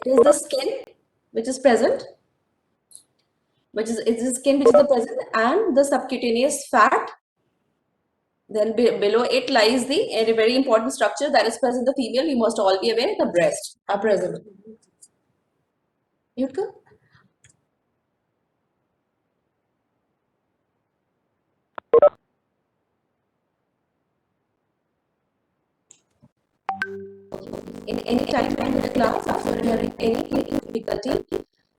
It is the skin which is present, which is the skin which is the present, and the subcutaneous fat. Then below it lies the a very important structure that is present in the female. You must all be aware, the breast are present. Yutka? In any time in the class, after hearing any difficulty,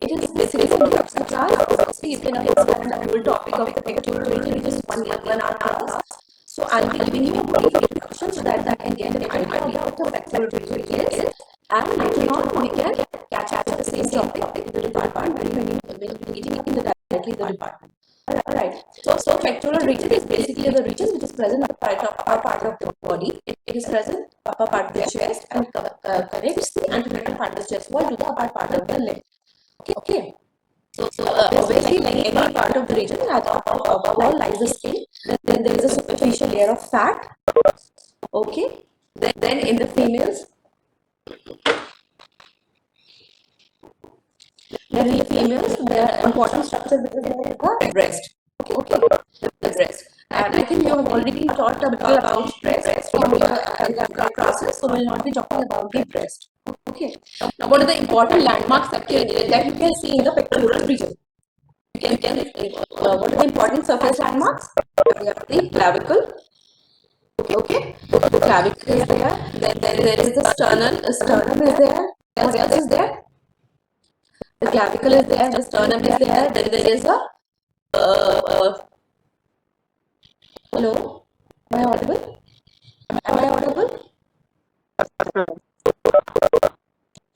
it is basically in the class. So you can understand the whole topic of the pectoral region, which is 1 hour class. So I'll be giving you a brief introduction so that I can get an idea of what the pectoral region is, and later on we can catch up with the same topic in the department when we will be meeting in the directly the department. Alright, so pectoral region is basically the region which is present at our part of the body. It is present upper part of the chest and connects the anterotor part of the chest wall to the upper part of the leg. Okay. So obviously, in any part of the region, at the upper wall lies the skin. Then there is a superficial layer of fat. Okay. Then in the females, the important structure which is the breast. Okay, the breast. And I think you have already been taught a little about breast from your classes, so we'll not be talking about the breast. Okay. Now, what are the important landmarks that you can see in the pectoral region? What are the important surface landmarks? We have the clavicle. Okay, the clavicle is there. Then there is the sternum. Sternum is there. What else is there? The clavicle is there. The sternum is there. Then there is a hello. Am I audible? Am I audible?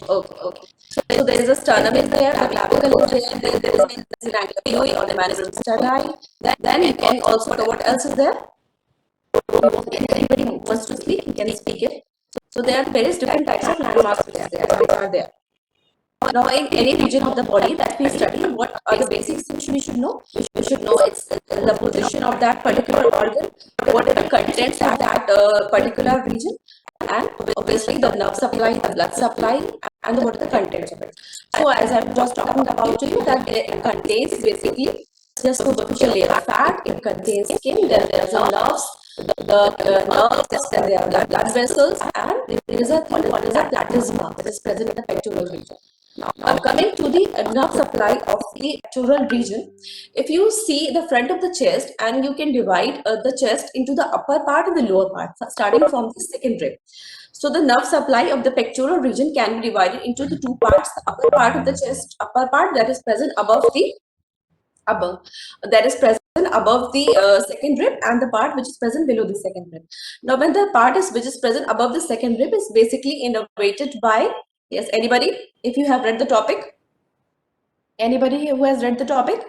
Okay. So there is a sternum is there, the clavicle is there, there is an angle or the manism sterni. Then you can also, what else is there? Anybody who wants to speak, you can speak it. So there are various different types of landmarks which are there. Now, in any region of the body that we study, what are the basic things we should know? We should know it's the position of that particular organ, what are the contents of that particular region, and obviously the nerve supply, the blood supply, and what are the contents of it. So, as I'm just talking about to you, that it contains basically just superficial layer of fat, it contains skin, then there's the nerves, the nerves, then there are blood vessels, and there is a platysma that is present in the pectoral region. Now, coming to the nerve supply of the pectoral region, if you see the front of the chest, and you can divide the chest into the upper part and the lower part, starting from the second rib. So the nerve supply of the pectoral region can be divided into the two parts: the upper part of the chest, upper part that is present above the second rib, and the part which is present below the second rib. Now, when the part which is present above the second rib is basically innervated by, yes, anybody, if you have read the topic, anybody who has read the topic?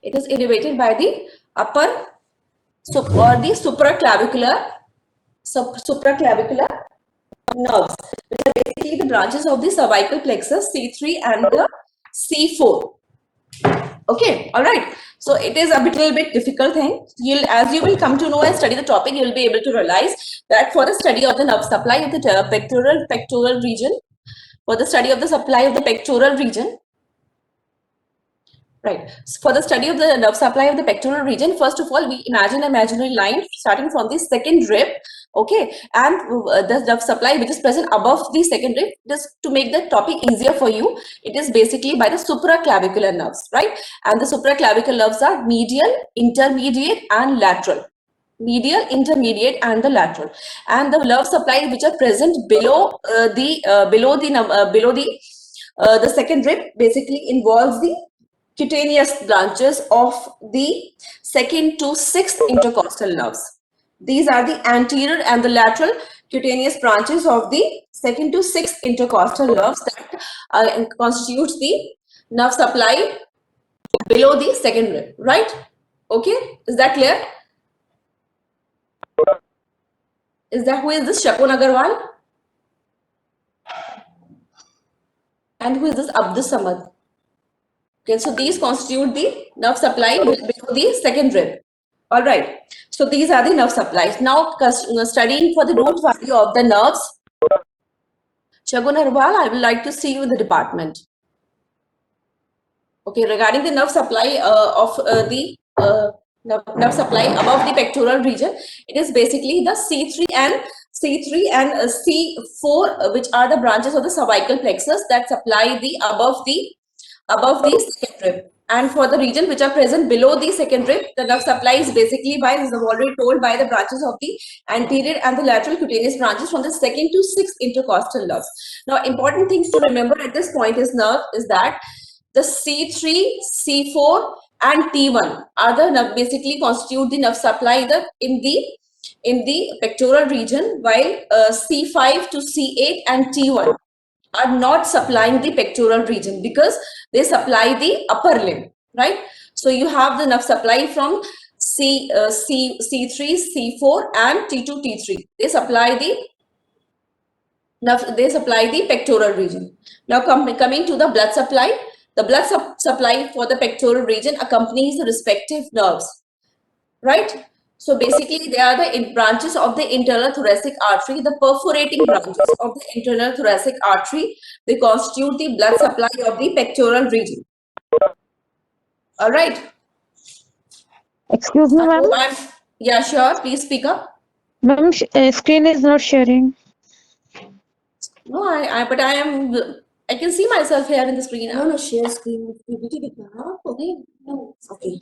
It is innervated by the upper or the supraclavicular nerves, which are basically the branches of the cervical plexus C3 and the C4. Okay, all right. So it is a little bit difficult thing. As you will come to know and study the topic, you will be able to realize that for the study of the nerve supply of the pectoral region, for the study of the supply of the pectoral region, right. So for the study of the nerve supply of the pectoral region, first of all, we imagine an imaginary line starting from the second rib, okay, and the nerve supply which is present above the second rib. Just to make the topic easier for you, it is basically by the supraclavicular nerves, right? And the supraclavicular nerves are medial, intermediate, and lateral. Medial, intermediate, and the lateral. And the nerve supply which are present below the second rib basically involves the cutaneous branches of the second to sixth intercostal nerves. These are the anterior and the lateral cutaneous branches of the second to sixth intercostal nerves that constitutes the nerve supply below the second rib, right? Okay, is that clear? Who is this? Shakun Agarwal? And who is this? Abdus Samad? Okay, so these constitute the nerve supply before the second rib. All right. So these are the nerve supplies. Now, studying for the root value of the nerves. Shagun Harwal, I would like to see you in the department. Okay, regarding the nerve supply of the nerve supply above the pectoral region, it is basically the C3 and C4, which are the branches of the cervical plexus that supply the above the second rib. And for the region which are present below the second rib, the nerve supply is basically by, as I've already told, by the branches of the anterior and the lateral cutaneous branches from the second to sixth intercostal nerves. Now, important things to remember at this point is that the C3, C4, and T1 are the nerve, basically constitute the nerve supply in the pectoral region, while C5 to C8 and T1 are not supplying the pectoral region because they supply the upper limb, right? So you have the nerve supply from C3, C4, and T2, T3. They supply the pectoral region. Now coming to the blood supply, the blood supply for the pectoral region accompanies the respective nerves, right? So basically, they are the branches of the internal thoracic artery, the perforating branches of the internal thoracic artery. They constitute the blood supply of the pectoral region. All right. Excuse me, ma'am. Yeah, sure. Please speak up. Ma'am, screen is not sharing. No, but I can see myself here in the screen. No, share screen with PPT. Okay. No. Okay.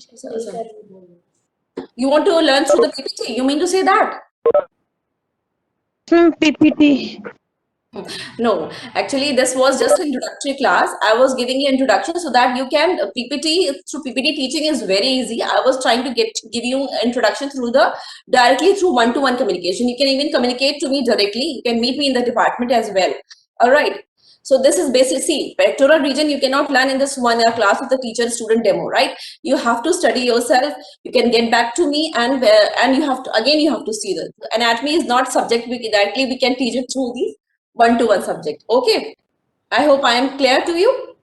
You want to learn through the PPT? You mean to say that? PPT. No, actually, this was just an introductory class. I was giving you introduction so that you can PPT through PPT teaching is very easy. I was trying to give you introduction directly through one-to-one communication. You can even communicate to me directly. You can meet me in the department as well. All right. So this is basically, see, pectoral region you cannot learn in this 1 hour class with the teacher-student demo, right? You have to study yourself. You can get back to me and you have to see the anatomy is not subject directly. We can teach it through the one-to-one subject. Okay, I hope I am clear to you.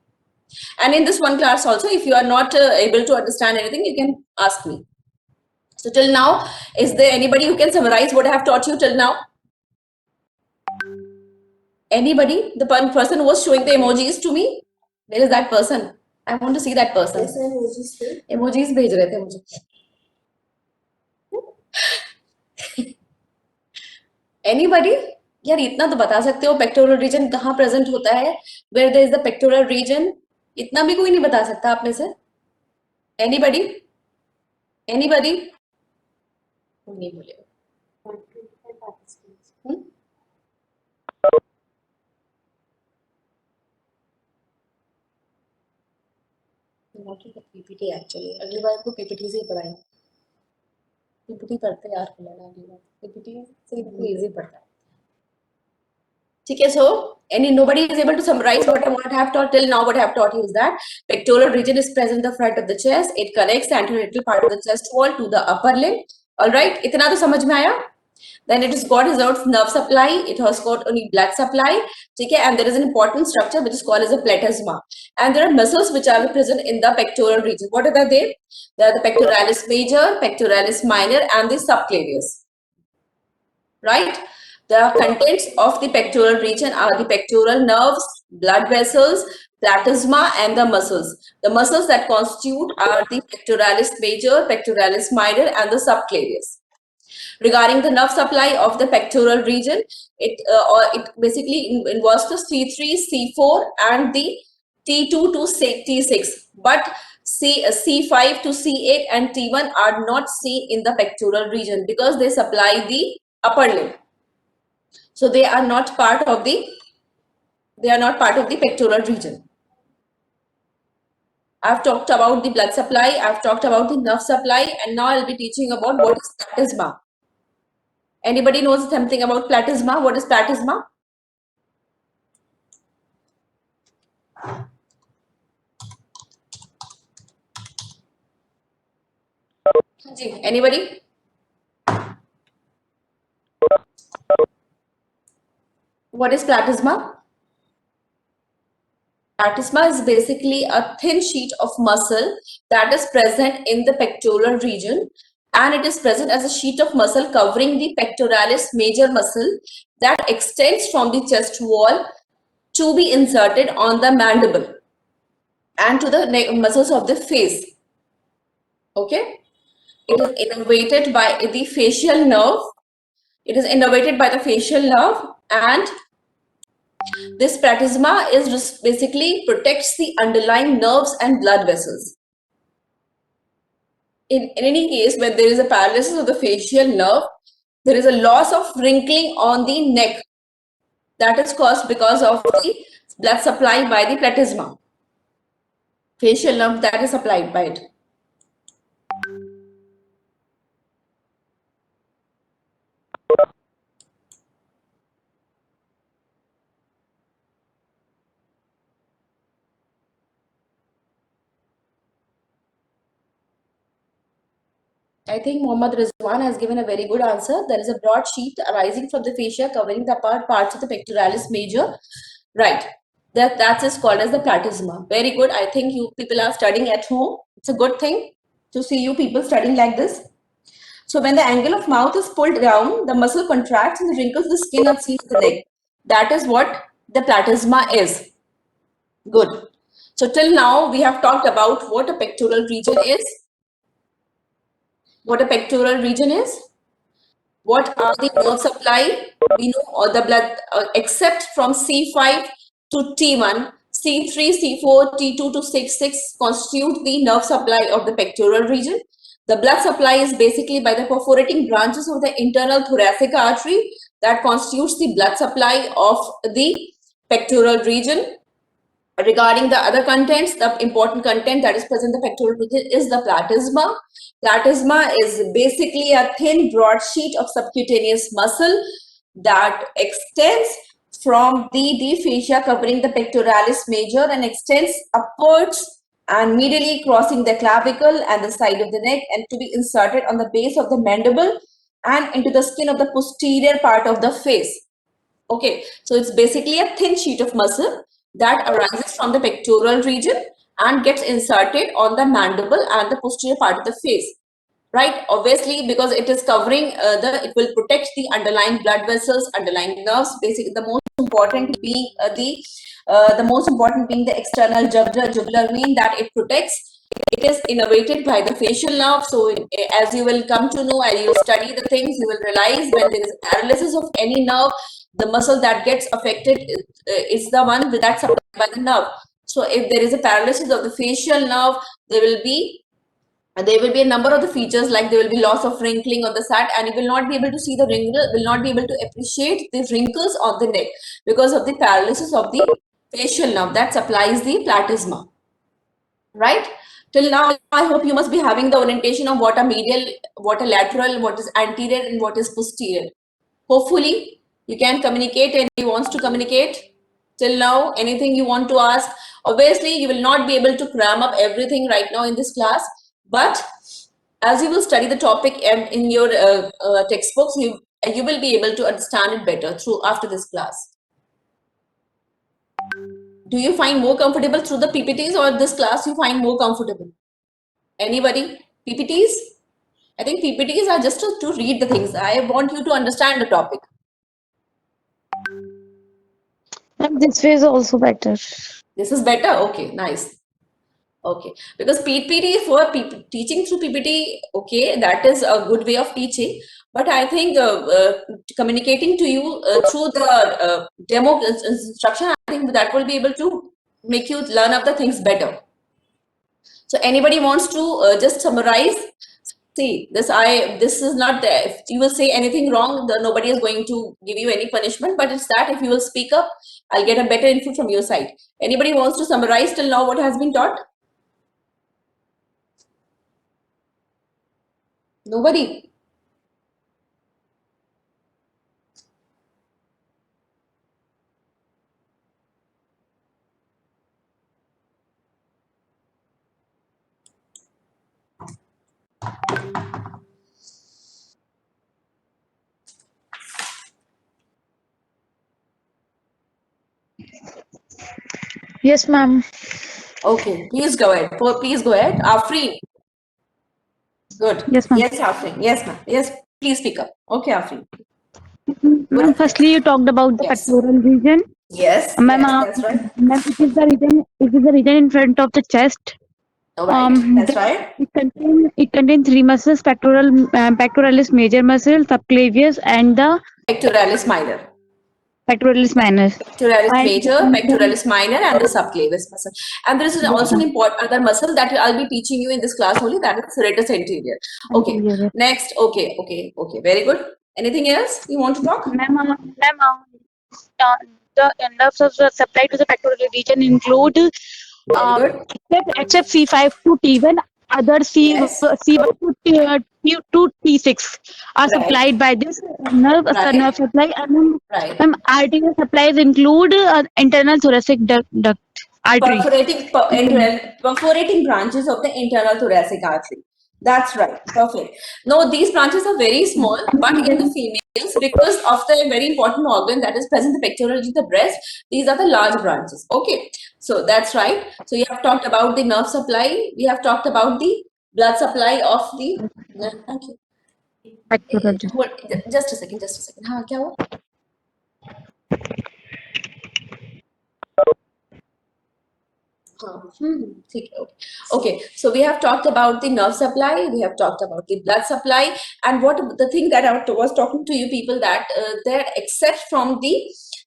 And in this one class also, if you are not able to understand anything, you can ask me. So till now, is there anybody who can summarize what I have taught you till now? Anybody? The person who was showing the emojis to me? Where is that person? I want to see that person. Emojis भेज रहे थे मुझे. Anybody? यार इतना तो बता सकते हो पेक्टोरल रीजन कहाँ प्रेजेंट होता है, where there is the pectoral region, इतना भी कोई नहीं बता सकता आप में से? एनीबडी? एनीबडी? नहीं बोले. पीपीटी एक्चुअली अगली बार को पीपीटी से ही पढ़ाएंगे. पीपीटी पढ़ते यार अगली बार पीपीटी से इजी पढ़ता है. ठीक है, so nobody is able to summarize what I have taught till now. What I have taught you is that pectoral region is present in the front of the chest. It connects the anterolateral part of the chest wall to the upper limb. All right, इतना तो समझ में आया? Then it has got its nerve supply. It has got only blood supply. ठीक है, and there is an important structure which is called as a platysma. And there are muscles which are present in the pectoral region. What are they? They are the pectoralis major, pectoralis minor, and the subclavius. Right? The contents of the pectoral region are the pectoral nerves, blood vessels, platysma, and the muscles. The muscles that constitute are the pectoralis major, pectoralis minor, and the subclavius. Regarding the nerve supply of the pectoral region, it basically involves the C3, C4, and the T2 to T6. But C5 to C8 and T1 are not seen in the pectoral region because they supply the upper limb. So they are not part of the pectoral region. I've talked about the blood supply, I've talked about the nerve supply, and now I'll be teaching about what is platysma. Anybody knows something about platysma? What is platysma? Anybody? What is platysma? Platysma is basically a thin sheet of muscle that is present in the pectoral region, and it is present as a sheet of muscle covering the pectoralis major muscle that extends from the chest wall to be inserted on the mandible and to the muscles of the face. Okay, it is innervated by the facial nerve. It is innervated by the facial nerve, and this platysma is basically protects the underlying nerves and blood vessels. In any case, when there is a paralysis of the facial nerve, there is a loss of wrinkling on the neck that is caused because of the blood supply by the platysma. Facial nerve that is supplied by it. I think Mohammad Rizwan has given a very good answer. There is a broad sheath arising from the fascia covering the upper parts of the pectoralis major. Right. That is called as the platysma. Very good. I think you people are studying at home. It's a good thing to see you people studying like this. So when the angle of mouth is pulled down, the muscle contracts and wrinkles the skin and seals the neck. That is what the platysma is. Good. So till now we have talked about what a pectoral region is. What a pectoral region is. What are the nerve supply? We know all the blood except from C5 to T1, C3, C4, T2 to 6 constitute the nerve supply of the pectoral region. The blood supply is basically by the perforating branches of the internal thoracic artery that constitutes the blood supply of the pectoral region. Regarding the other contents, the important content that is present in the pectoral region is the platysma. Platysma is basically a thin, broad sheet of subcutaneous muscle that extends from the fascia covering the pectoralis major and extends upwards and medially crossing the clavicle and the side of the neck and to be inserted on the base of the mandible and into the skin of the posterior part of the face. Okay, so it's basically a thin sheet of muscle that arises from the pectoral region and gets inserted on the mandible and the posterior part of the face. Right, obviously, because it is covering it will protect the underlying blood vessels, underlying nerves. Basically, the most important being the external jugular vein that it protects. It is innervated by the facial nerve. So, as you will come to know, as you study the things, you will realize when there is paralysis of any nerve, the muscle that gets affected is the one that's supplied by the nerve. So, if there is a paralysis of the facial nerve, there will be a number of the features, like there will be loss of wrinkling on the side, and you will not be able to see the wrinkle, will not be able to appreciate the wrinkles on the neck because of the paralysis of the facial nerve that supplies the platysma. Right? Till now, I hope you must be having the orientation of what are medial, what are lateral, what is anterior, and what is posterior. Hopefully, you can communicate and he wants to communicate. Till now, anything you want to ask. Obviously, you will not be able to cram up everything right now in this class, but as you will study the topic in your textbooks, you will be able to understand it better through after this class. Do you find more comfortable through the PPTs, or this class you find more comfortable? Anybody? PPTs? I think PPTs are just to read the things. I want you to understand the topic. And this way is also better. This is better? Okay, nice. Okay, because PPT for teaching through PPT, okay, that is a good way of teaching. But I think communicating to you through the demo instruction, I think that will be able to make you learn of the things better. So anybody wants to just summarize? See, this is not there. If you will say anything wrong, nobody is going to give you any punishment. But it's that if you will speak up, I'll get a better info from your side. Anybody wants to summarize till now what has been taught? Nobody. Yes, ma'am. Okay, please go ahead. Please go ahead. Afreen. Good. Yes, ma'am. Yes, Afreen. Yes, ma'am. Yes, please speak up. Okay, Afreen. Good Ma'am, afternoon. firstly, you talked about the Yes. pectoral region. Yes, Ma'am, yes, that's right. ma'am, it is the region. It is the region in front of the chest. All right, that's Then right. it contains three muscles: pectoralis major muscle, subclavius, and the Pectoralis minor. pectoralis minor. Pectoralis And major, then, pectoralis minor, and the subclavius muscle. And there is yes, also an ma'am. important other muscle that I'll be teaching you in this class only, that is serratus anterior. Okay, Anterior. next. Okay. Very good. Anything else you want to talk? Ma'am, uh, the nerves of the supply to the pectoral region include Very um, good. except C5 to T1, other Yes. C1 to T6 are Right. supplied by this nerve Right. supply. And then, Right. ma'am, arterial supplies include internal thoracic duct artery. Perforating branches of the internal thoracic artery. That's right. Perfect. No, these branches are very small, but in the females, because of the very important organ that is present in the pectoral region, the breast, these are the large branches. Okay. So that's right. So you have talked about the nerve supply. We have talked about the blood supply of the. Thank you. Pectoral. Just a second. Just a second. हाँ क्या हुआ? ठीक है, okay. So we have talked about the nerve supply, we have talked about the blood supply, and what the thing that I was talking to you people that that except from the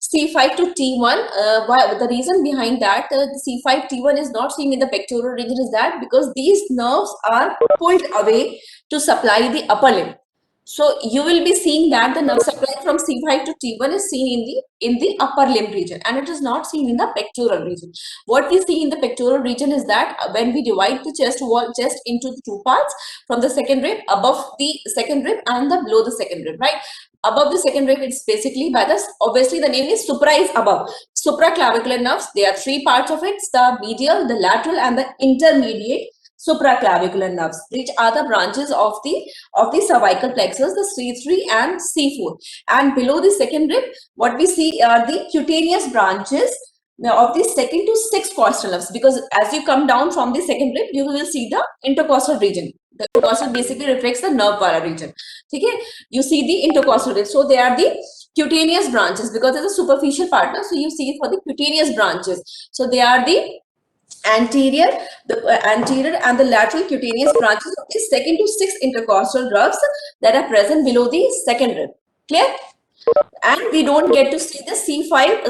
C5 to T1, why the reason behind that the C5 T1 is not seen in the pectoral region is that because these nerves are pulled away to supply the upper limb. So you will be seeing that the nerve supply from C5 to T1 is seen in the upper limb region, and it is not seen in the pectoral region. What we see in the pectoral region is that when we divide the chest into the two parts, from the second rib, above the second rib, and the below the second rib, right? Above the second rib, it's basically by the, obviously the name is supra is above. Supraclavicular nerves, there are three parts of it: the medial, the lateral, and the intermediate supraclavicular nerves, which are the branches of the cervical plexus, the C3 and C4. And below the second rib, what we see are the cutaneous branches of the second to sixth costal nerves, because as you come down from the second rib, you will see the intercostal region. The intercostal basically reflects the nerve wala region. Okay, you see the intercostal region. So they are the cutaneous branches because it's a superficial partner. So you see for the cutaneous branches. So they are the anterior and the lateral cutaneous branches of the second to sixth intercostal nerves that are present below the second rib. Clear? And we don't get to see the C5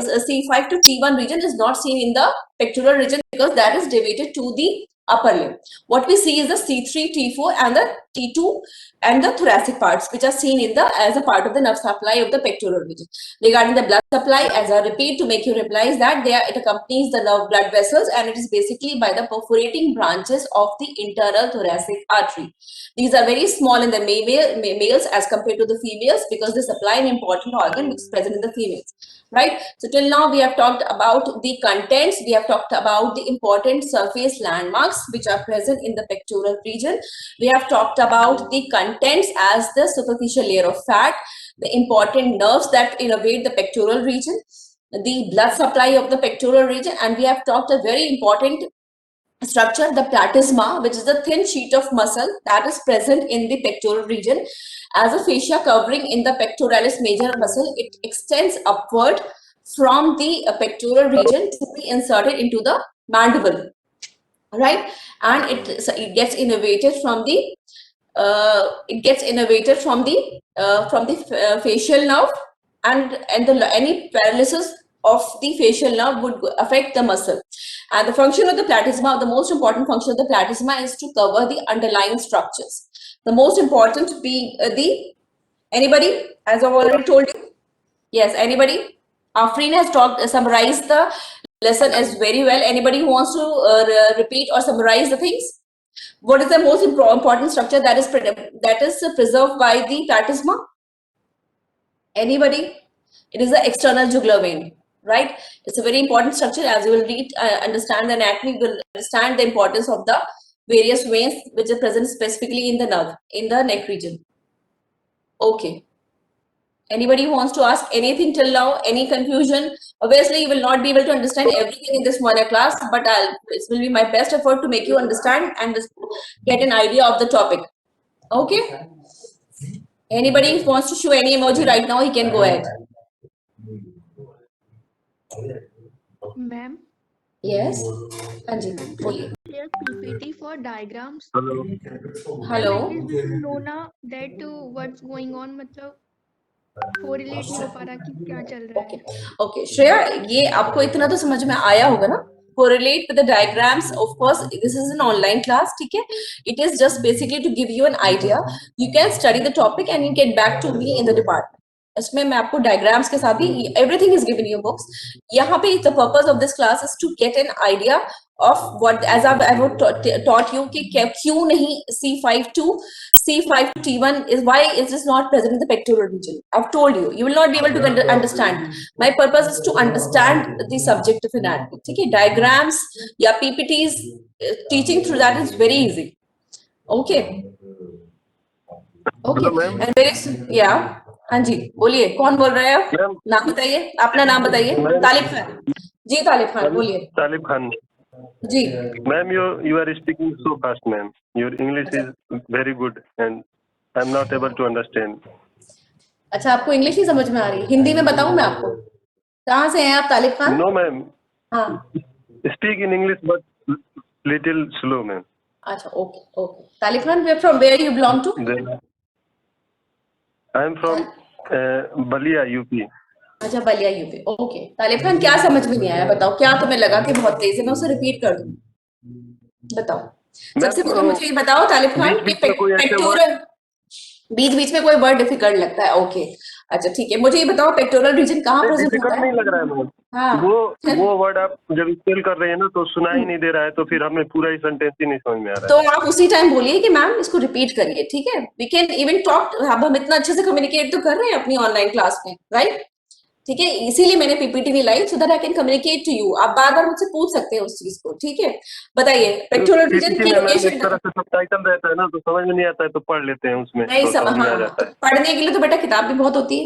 to T1 region is not seen in the pectoral region because that is deviated to the upper limb. What we see is the C3, T4 and the T2 and the thoracic parts, which are seen in the as a part of the nerve supply of the pectoral region. Regarding the blood supply, as I repeat to make you realize that it accompanies the nerve blood vessels, and it is basically by the perforating branches of the internal thoracic artery. These are very small in the males as compared to the females because they supply an important organ which is present in the females, right? So till now we have talked about the contents, we have talked about the important surface landmarks which are present in the pectoral region. We have talked about the contents as the superficial layer of fat, the important nerves that innervate the pectoral region, the blood supply of the pectoral region, and we have talked a very important structure, the platysma, which is the thin sheet of muscle that is present in the pectoral region. As a fascia covering in the pectoralis major muscle, it extends upward from the pectoral region to be inserted into the mandible, right? And it gets innervated from the facial nerve, and any paralysis of the facial nerve would affect the muscle. And the function of the platysma, the most important function of the platysma is to cover the underlying structures. The most important being anybody, as I've already told you. Yes, anybody? Afreen has summarized the lesson as very well. Anybody who wants to repeat or summarize the things? What is the most important structure that is preserved by the platysma? Anybody? It is the external jugular vein, right? It's a very important structure. As you will read, understand the anatomy, you will understand the importance of the various veins which are present specifically in the nerve, in the neck region. Okay. Anybody who wants to ask anything till now, any confusion? Obviously, you will not be able to understand everything in this 1 hour class, but it will be my best effort to make you understand and just get an idea of the topic. Okay? Anybody who wants to show any emoji right now, he can go ahead. Ma'am, Yes? Anji, बोलिए. there's PPT for diagrams. Hello. Hello. Like this, we will know ना that what's going on, मतलब correlate नहीं हो पा रहा कि क्या चल रहा है. Okay. Okay. श्रेया, ये आपको इतना तो समझ में आया होगा ना? Correlate with the diagrams. Of course, this is an online class. ठीक है? It is just basically to give you an idea. You can study the topic and you get back to me in the department. इसमें मैं आपको diagrams के साथ ही everything is given in your books. यहाँ पे the purpose of this class is to get an idea of what, as I've taught you कि क्यों नहीं C5 to C5 to T1 is why it is not present in the pectoral region. I've told you, you will not be able to understand. My purpose is to understand the subject of anatomy. ठीक है? Diagrams या PPTs, teaching through that is very easy. Okay. Okay. Hello, ma'am. And there is, yeah. हाँ जी, बोलिए, कौन बोल रहे हैं आप? Ma'am. नाम बताइए, अपना नाम बताइए. Ma'am. तालिब खान. जी तालिब खान, बोलिए. Talib Khan. Ji. Ma'am, you are speaking so fast, ma'am. Your English is very good, and I'm not able to understand. अच्छा, आपको इंग्लिश नहीं समझ में आ रही? हिंदी में बताऊं मैं आपको? कहाँ से हैं आप तालिब खान? No, ma'am. हाँ. Speak in English, but little slow, ma'am. अच्छा, okay, okay. Talib Khan, from where you belong to? Then I'm from Balia, UP. अच्छा, बलिया यूपी. ओके. तालिब खान, क्या समझ में नहीं आया? बताओ, क्या तुम्हें लगा कि बहुत तेज है? मैं उसे रिपीट कर दूं. बताओ. सबसे पहले मुझे ये बताओ तालिब खान कि पेक्टोरल बीच बीच में कोई वर्ड डिफिकल्ट लगता है. ओके. अच्छा, ठीक है. मुझे ये बताओ पेक्टोरल रीजन कहाँ प्रेजेंट होता डिफिकल्ट है? नहीं लग रहा है मैम. हाँ. वो वर्ड आप जब स्पेल कर रहे हैं ना तो सुना ही नहीं दे रहा है, तो फिर हमें पूरा ही सेंटेंस ही नहीं समझ में आ रहा तो आप उसी टाइम बोलिए कि मैम इसको रिपीट करिए. ठीक है? We can even talk. अब हम इतना अच्छे से कम्युनिकेट तो कर रहे हैं अपनी ऑनलाइन क्लास में, राइट? ठीक है, इसीलिए मैंने पीपीटी नहीं लाई, so that I can communicate to you. आप बार बार मुझसे पूछ सकते हैं उस चीज को. ठीक है, बताइए पेक्टोरल रीजन की लोकेशन. इस तरह से सबटाइटल रहता है ना, तो समझ में नहीं आता है, तो पढ़ लेते हैं उसमें. नहीं तो समझ. में आ हाँ, जाता तो है. पढ़ने के लिए तो बेटा किताब भी बहुत होती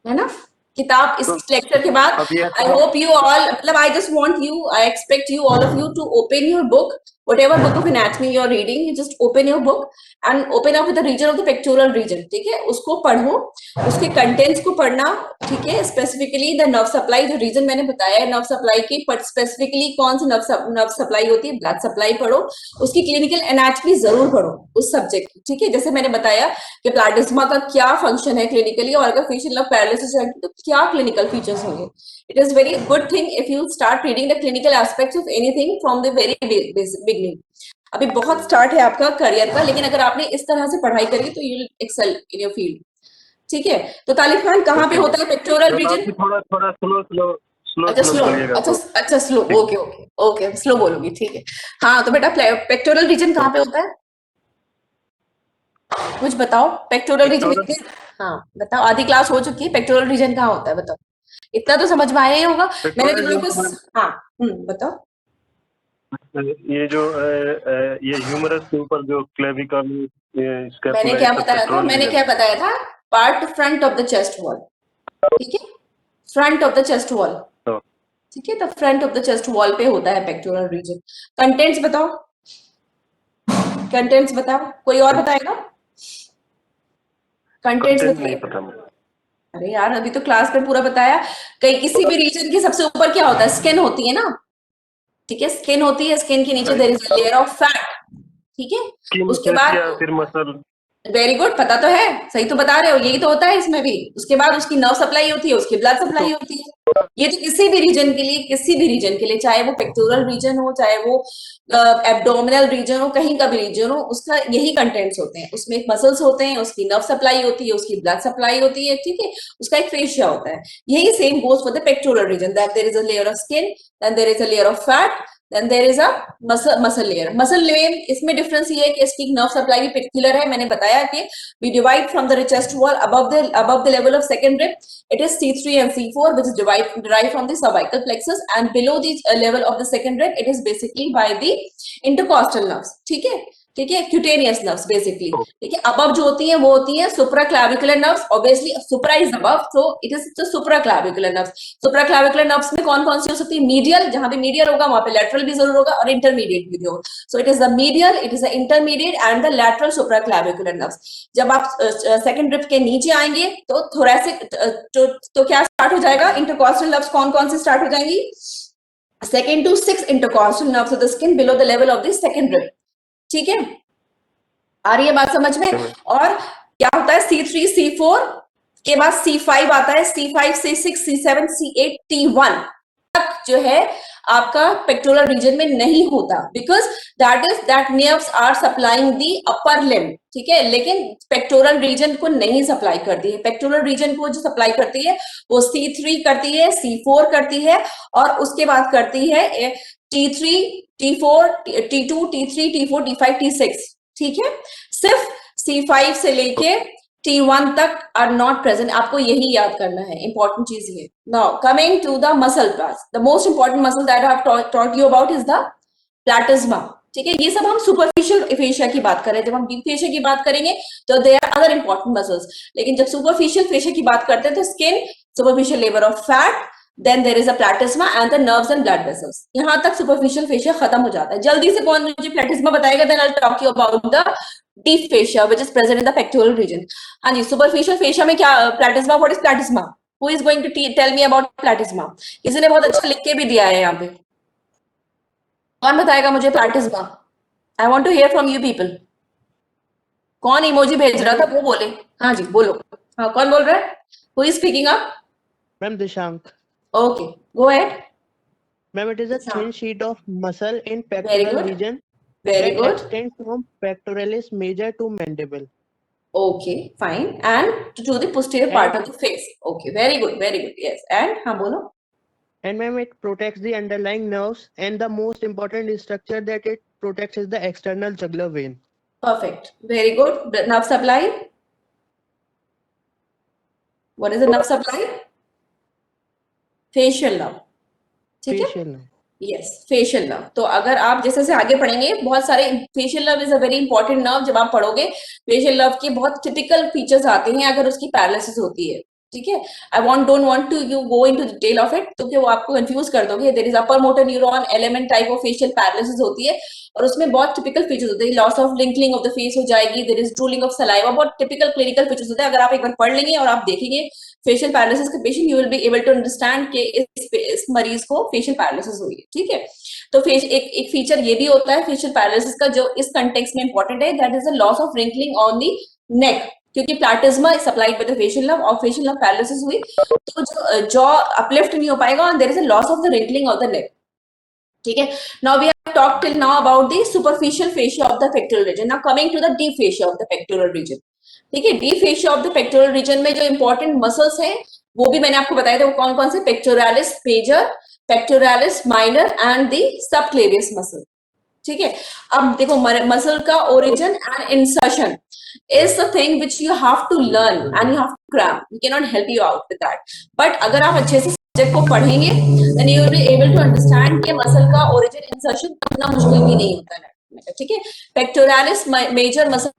है ना? किताब इस लेक्चर के बाद आई होप यू ऑल, मतलब I just want you, I expect you all of you to open your book, whatever book of anatomy you are reading, you just open your book and open up with the region of the pectoral region. ठीक है, उसको पढ़ो, उसके contents को पढ़ना. ठीक है, specifically the nerve supply, जो रीजन मैंने बताया है नर्व सप्लाई की, स्पेसिफिकली कौन सी नर्व सप्लाई होती है, ब्लड सप्लाई पढ़ो. उसकी क्लिनिकल एनाटॉमी जरूर पढ़ो उस सब्जेक्ट की. ठीक है, जैसे मैंने बताया कि प्लाटिस्मा का क्या फंक्शन है क्लिनिकली, और अगर फेशियल नर्व पैरालिसिस है तो क्या क्लिनिकल फीचर्स होंगे. It is very good thing if you start reading the clinical aspects of anything from the very beginning. अभी बहुत स्टार्ट है आपका करियर का, लेकिन अगर आपने इस तरह से पढ़ाई करी तो you will excel in your field. ठीक है, तो तालिब खान कहाँ पे होता है पेक्टोरल रीजन? थोड़ा स्लो. अच्छा slow. Okay okay okay, slow बोलूंगी. ठीक है. हाँ, तो बेटा पेक्टोरल रीजन कहाँ पे होता है? कुछ बताओ. Pectoral region. हाँ बताओ, आधी क्लास हो चुकी है. पेक्टोरल रीजन कहाँ होता है बताओ. इतना तो समझ में आया ही होगा. मैंने तुम लोग को. हाँ बताओ. ये जो ये ह्यूमरस के ऊपर जो क्लेविकल, मैंने क्या बताया था? मैंने क्या बताया था? Part front of the chest wall. ठीक है, front of the chest wall. ठीक है, तो front of the chest wall पे होता है पेक्टोरल रीजन. कंटेंट्स बताओ. कंटेंट्स बताओ. कोई और बताएगा? कंटेंट्स बताइए. अरे यार, अभी तो क्लास में पूरा बताया. कहीं किसी भी रीजन के सबसे ऊपर क्या होता है? स्किन होती है ना. ठीक है, स्किन होती है. स्किन के नीचे there is a layer of fat. ठीक है, उसके बाद फिर मसल. वेरी गुड, पता तो है, सही तो बता रहे हो. यही तो होता है इसमें भी. उसके बाद उसकी नर्व सप्लाई होती है, उसकी ब्लड सप्लाई होती है. ये तो किसी भी रीजन के लिए, किसी भी रीजन के लिए, चाहे वो पेक्टोरल रीजन हो, चाहे वो एब्डोमिनल रीजन हो, कहीं का भी रीजन हो, उसका यही कंटेंट्स होते हैं. उसमें मसल्स होते हैं, उसकी नर्व सप्लाई होती है, उसकी ब्लड सप्लाई होती है. ठीक है, उसका एक फेशिया होता है. यही same goes for the pectoral region, that there is a layer of skin, then there is a layer of fat, then there is a muscle layer. Muscle layer इसमें डिफरेंस ये है कि इसकी नर्व सप्लाई भी पेडिकुलर है. मैंने बताया कि we divide from the chest wall above the level of second rib, it is C3 and C4, which is derived from the cervical plexus, and below the level of the second rib, it is basically by the intercostal nerves. ठीक है, ठीक है, cutaneous nerves basically, ठीक है। Above जो होती है वो होती है supraclavicular nerves, obviously supra is above, so it is the supraclavicular nerves. Supraclavicular nerves में कौन कौन सी हो सकती है? मीडियल, जहां पे मीडियल होगा वहां पे लेटरल भी जरूर होगा, और इंटरमीडिएट भी होगा। So it is the medial, it is the intermediate and the lateral supraclavicular nerves. जब आप सेकंड रिब के नीचे आएंगे तो थोरैसिक तो क्या स्टार्ट हो जाएगा? इंटरकॉस्टल नर्व्स कौन कौन से स्टार्ट हो जाएंगी? 2nd to 6th intercostal nerves of the skin below the level of the second rib, ठीक है। आ रही है बात समझ में? और क्या होता है? C3 C4 के बाद C5 आता है, C5 C6 C7 C8 T1 तक जो है आपका पेक्टोरल रीजन में नहीं होता, because that nerves are supplying the upper limb, ठीक है। लेकिन पेक्टोरल रीजन को नहीं सप्लाई करती है। पेक्टोरल रीजन को जो सप्लाई करती है वो C3 करती है, C4 करती है, और उसके बाद करती है T3 T4 T2 T3 T4 T5 T6, ठीक है। सिर्फ C5 से लेके T1 तक आर नॉट प्रेजेंट, आपको यही याद करना है, इंपॉर्टेंट चीज ये। Now coming to the muscle parts, the most important muscle that I have taught you about is the platysma, ठीक है। ये सब हम सुपरफिशियल फेशिया की बात करें, जब हम डीप फेशिया की बात करेंगे तो they are other important muscles, लेकिन जब सुपरफिशियल फेशिया की बात करते हैं तो skin, superficial layer of fat, then there is a platysma and the nerves and blood vessels, यहां तक superficial fascia खत्म हो जाता है। जल्दी से कौन मुझे platysma बताएगा? then I'll talk you about the deep fascia which is present in the pectoral region। हाँ जी, superficial fascia में क्या platysma? what is platysma? who is going to tell me about platysma? किसी ने बहुत अच्छा लिख के भी दिया है यहाँ पे, कौन बताएगा मुझे platysma? I want to hear from you people। कौन इमोजी भेज रहा था वो बोले। हाँ जी बोलो, हाँ कौन बोल रहा है? who is speaking up? Ma'am, Dishank. Okay, go ahead. Ma'am, it is a thin sheet of muscle in Very pectoral good. region Very that good. extends from pectoralis major to mandible. Okay, fine. And to the posterior part of the face. Okay, very good, very good. Yes. And हाँ बोलो. And ma'am, it protects the underlying nerves, and the most important structure that it protects is the external jugular vein. Perfect. Very good. The nerve supply. What is the nerve supply? Facial nerve. ठीक है? Facial nerve. Yes, facial nerve. तो अगर आप जैसे से आगे पढ़ेंगे, बहुत सारे facial nerve is a very important nerve. जब आप पढ़ोगे फेशियल नर्व के बहुत टिपिकल फीचर्स आते हैं अगर उसकी पैरालिसिस होती है, ठीक है। I don't want to you go into detail of it, क्योंकि वो आपको कंफ्यूज कर दोगे। There is upper motor neuron element type of facial paralysis होती है, और उसमें बहुत टिपिकल फीचर्स होते हैं। Loss of wrinkling of the face हो जाएगी, there is drooling of saliva, बहुत टिपिकल क्लिनिकल फीचर्स होते हैं। अगर आप एक बार पढ़ लेंगे और आप देखेंगे फेशियल पैरालिसिस के patient, you will be able to understand कि इस मरीज को फेशियल पैरालिसिस हुई है, ठीक है। तो एक फीचर ये भी होता है फेशियल पैरालिसिस का जो इस कंटेक्स्ट में इंपॉर्टेंट है, that is the loss of wrinkling on the neck, क्योंकि platysma is supplied by the facial nerve, और फेशियल नर्व पैरालिसिस हुई तो जो जॉ अपलिफ्ट नहीं हो पाएगा, and there is a loss of the wrinkling of the neck, ठीक है। Now we have talked till now about the superficial fascia of the pectoral region. Now coming to the deep fascia of the pectoral reason, ठीक है। Deep fascia of the pectoral reason में जो important muscles हैं वो भी मैंने आपको बताया था, वो कौन कौन से? Pectoralis major, pectoralis minor and the subclavius muscle, ठीक है। अब देखो, मसल का origin and insertion is the thing which you have to learn and you have to cram. We cannot help you out with that. But अगर आप अच्छे से subject को पढ़ेंगे then you will be able to understand कि muscle का origin insertion इतना मुश्किल भी नहीं होता है, ठीक है। Pectoralis major muscle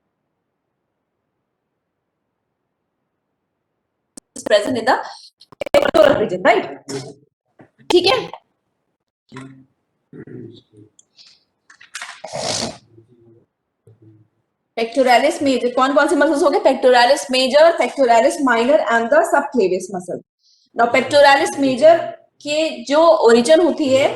present in the pectoral region, right? ठीक है। पेक्टोरालिस मेजर, कौन कौन से मसल्स हो गए? Pectoralis major, pectoralis minor and the subclavius muscle. Now pectoralis major के जो ओरिजिन होती है,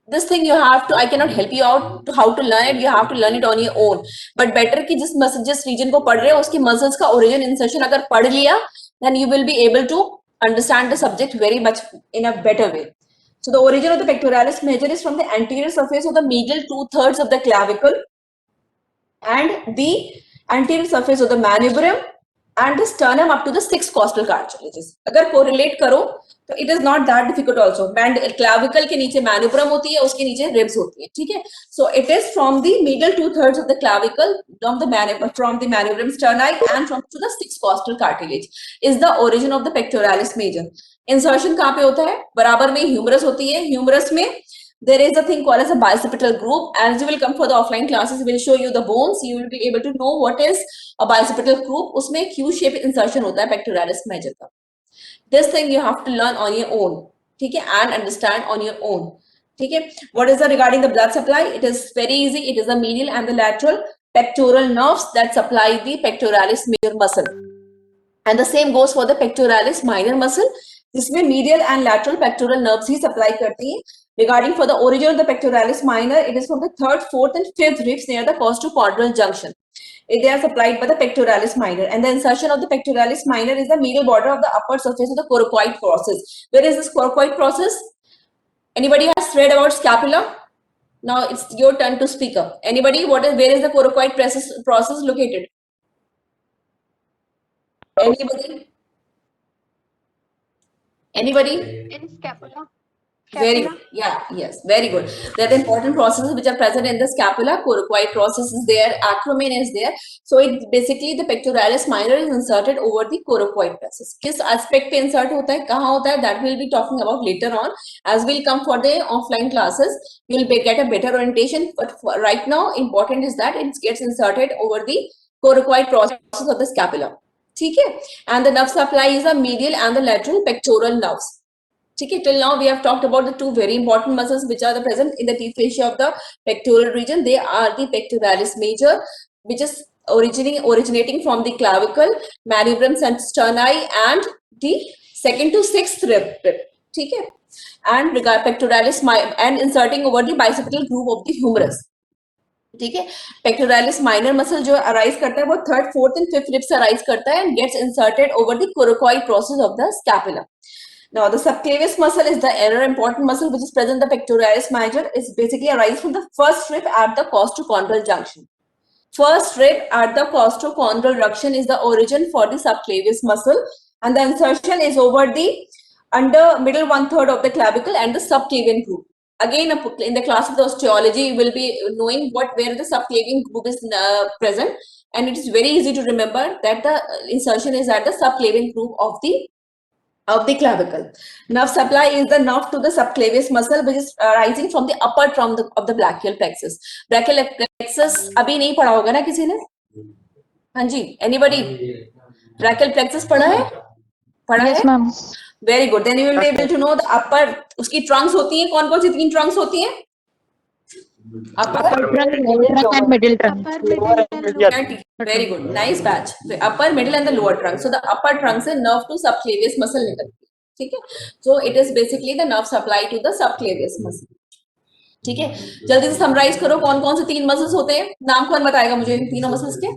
this thing you have to, I cannot help you out to how to learn it, you have to learn it on your own, but better कि जिस reason को पढ़ रहे हो उसके मसल्स का ओरिजिन इंसर्शन अगर पढ़ लिया then you will be able to understand the subject very much in a better way. So the origin of the pectoralis major is from the anterior surface of the medial 2/3 of the clavicle and the anterior surface of the manubrium and the sternum up to the 6 costal cartilages. अगर correlate करो तो it is not that difficult also. Clavicle के नीचे manubrium होती है, उसके नीचे ribs होती है, ठीक है। So it is from the middle 2/3 of the clavicle, from the manubrium sterni and from to the 6 costal cartilage is the origin of the pectoralis major. Insertion कहाँ पे होता है? बराबर में humerus होती है, humerus में there is a thing called as a bicipital group. As you will come for the offline classes, we'll show you the bones. You will be able to know what is a bicipital group. उसमें Q shape insertion होता है pectoralis major का. This thing you have to learn on your own, ठीक है, and understand on your own. ठीक है. What is the regarding the blood supply? It is very easy. It is the medial and the lateral pectoral nerves that supply the pectoralis major muscle, and the same goes for the pectoralis minor muscle, जिसमें medial and lateral pectoral nerves he supply करती हैं. Regarding for the origin of the pectoralis minor, it is from the third, fourth, and fifth ribs near the costochondral junction. They are supplied by the pectoralis minor, and the insertion of the pectoralis minor is the medial border of the upper surface of the coracoid process. Where is this coracoid process? Anybody has read about scapula? Now it's your turn to speak up. Anybody, where is the coracoid process located? Anybody? In scapula. Very good. Yeah, yes, very good. There are the important processes which are present in the scapula. Coracoid process is there, acromion is there. So it basically the pectoralis minor is inserted over the coracoid process. किस aspect पे insert होता है, कहाँ होता है, that we'll be talking about later on. As we'll come for the offline classes, you'll get a better orientation. But for right now, important is that it gets inserted over the coracoid process of the scapula. ठीक है? And the nerve supply is the medial and the lateral pectoral nerves. Okay, till now we have talked about the two very important muscles which are present in the deep fascia of the pectoral region. They are the pectoralis major, which is originating from the clavicle, manubrium sterni, and the second to sixth rib. Okay, and pectoralis and inserting over the bicipital groove of the humerus. ठीक है. Pectoralis minor muscle जो arise करता है वो third, fourth, and fifth rib से arise करता है and gets inserted over the coracoid process of the scapula. Now, the subclavius muscle is the other important muscle which is present in the pectoralis major. Is basically arise from the first rib at the costochondral junction. First rib at the costochondral junction is the origin for the subclavius muscle, and the insertion is over the under middle 1/3 of the clavicle and the subclavian groove. Again, in the class of the osteology, you will be knowing where the subclavian groove is present, and it is very easy to remember that the insertion is at the subclavian groove of the clavicle. Nerve supply is the nerve to the subclavius muscle which is rising from the upper trunk of the brachial plexus. Brachial plexus अभी नहीं पढ़ा होगा ना किसी ने? हाँ जी, anybody? Brachial plexus पढ़ा है? पढ़ा Yes, है? ma'am. Very good. Then you will be able to know the upper. उसकी trunks होती हैं, कौन-कौन सी 3 trunks होती हैं? Upper Trunk, lower trunk, and middle trunk. Upper, middle, and lower. Very good. Nice batch. The upper, middle, and the lower trunk. So the upper trunk से nerve to subclavius muscle निकलती है. ठीक है? So it is basically the nerve supply to the subclavius muscle. ठीक है? जल्दी से summarize करो कौन-कौन से 3 muscles होते हैं? नाम कौन बताएगा मुझे इन तीनों muscles के?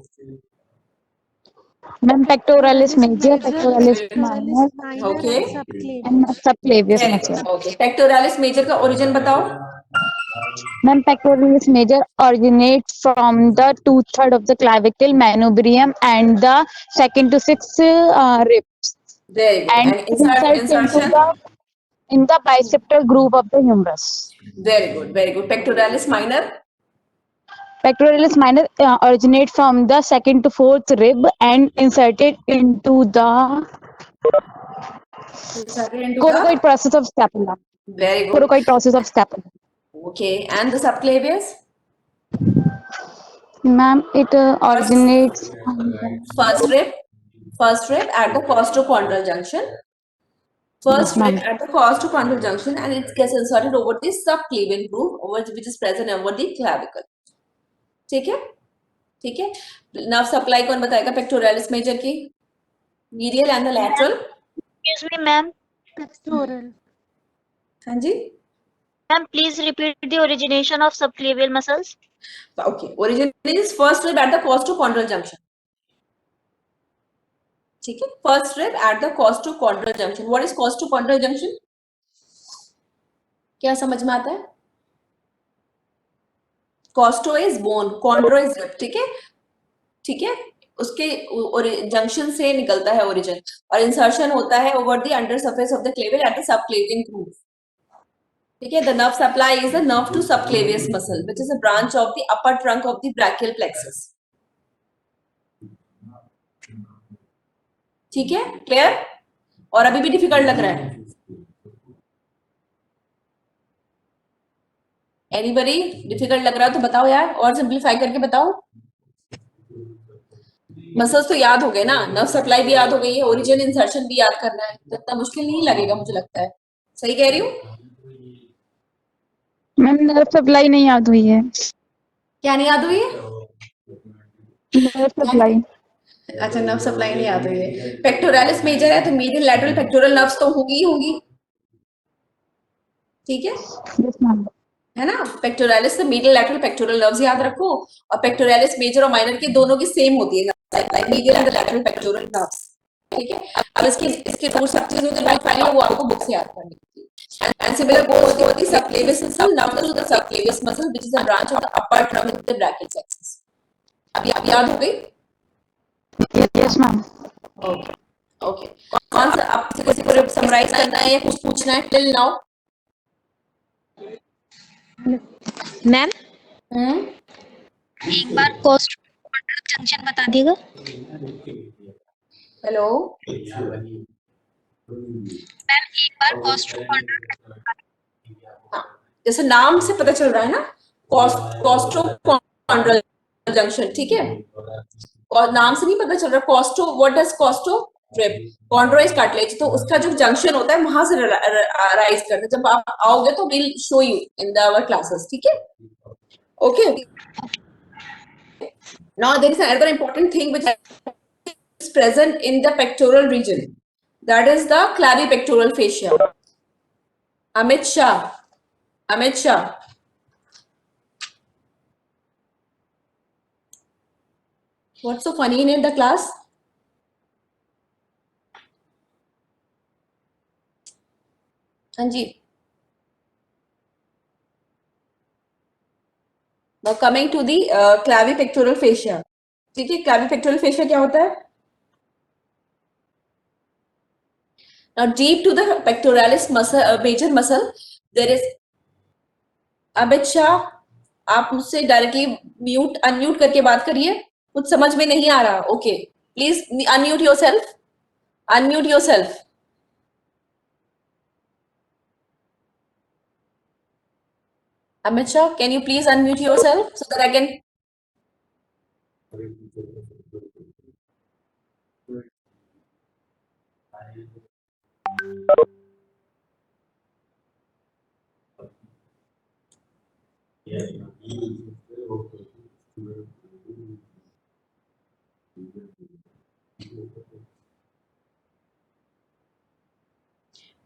Ma'am, pectoralis major, pectoralis minor, Okay. and subclavius muscle. Okay. Pectoralis major का origin बताओ. Ma'am, pectoralis major originates from the 2/3 of the clavicle, manubrium, and the second to sixth ribs, Very good. and And insertion. in the bicipital groove of the humerus. Very good. Very good. Pectoralis minor. Pectoralis minor originates from the second to fourth rib and inserted into the coracoid process of scapula. Very good. Coracoid process of scapula. Okay. And the subclavius? Ma'am, it originates First rib at the costochondral junction. First rib at the costochondral junction, and it gets inserted over the subclavian groove, which is present over the clavicle. ठीक है? ठीक है? Nerve supply कौन बताएगा pectoralis major की? Medial and the lateral. Excuse me, ma'am. Pectoral. हाँ जी. Ma'am, please repeat the origination of subclavial muscles. Okay. Origin is first rib at the costochondral junction. ठीक है? First rib at the costochondral junction. What is costochondral junction? क्या समझ में आता है? Costo is bone, chondro is rib. ठीक है? ठीक है? उसके जंक्शन से निकलता है ओरिजिन और इंसर्शन होता है over the under surface of the clavicle at the subclavian groove. ठीक है? The nerve supply is the nerve to subclavius muscle which is a branch of the upper trunk of the brachial plexus. ठीक है? Clear? और अभी भी difficult लग रहा है? एनीबडी डिफिकल्ट लग रहा है तो बताओ यार, और सिंप्लीफाई करके बताओ। मसल्स तो याद हो गए ना, नर्व सप्लाई भी याद हो गई है, ओरिजिन इंसर्शन भी याद करना है, तो इतना मुश्किल नहीं लगेगा मुझे लगता है। सही कह रही हूँ? मैम नर्व सप्लाई नहीं याद हुई है। क्या नहीं याद हुई है? Nerve supply. अच्छा, नर्व सप्लाई नहीं याद हुई है। पेक्टोरालिस मेजर है तो मीडियल लैटरल पेक्टोरल नर्व्स तो होगी ही होगी, ठीक है? Yes ma'am. है ना? पेक्टोरालिस से मीडियल लैटरल पेक्टोरल नर्व्स याद रखो, और पेक्टोरालिस मेजर और माइनर के दोनों की सेम होती है, like medial and lateral pectoral nerves, ठीक है? अब इसके टू सब चीजें जो मैं फाइल है वो आपको बुक से याद करनी थी। And similar goes for the subclavius muscle. Now to the subclavius muscle, which is a branch of the upper trunk with the brachial axis. अब याद हो गई? Yes ma'am. Okay okay. कौन सा आप किसी को समराइज करना है या कुछ पूछना है टिल नाउ? मैम एक बार कॉस्ट जंक्शन बता दीजिएगा। हेलो मैम एक बार कॉस्ट हाँ, जैसे नाम से पता चल रहा है ना, कॉस्ट्रोकॉन्ड्रल जंक्शन, ठीक है? और नाम से नहीं पता चल रहा कॉस्टो, व्हाट डज कॉस्टो ट्रिप, कॉन्ड्रोइस कार्टिलेज, तो उसका जो जंक्शन होता है वहां से राइज करता है। जब आप आओगे तो will show you in the our classes, ठीक है? Okay, now there is another important thing which is present in the pectoral region, that is the clavipectoral fascia. Amit Shah, what's so funny in the class? Anji, now coming to the clavipectoral fascia, ठीक है? clavipectoral fascia क्या होता है? Now deep to the pectoralis muscle, major muscle, there is Amit Shah, आप मुझसे directly mute unmute करके बात करिए, कुछ समझ में नहीं आ रहा। Okay, please unmute yourself, unmute yourself. Amit Shah, can you please unmute yourself so that I can?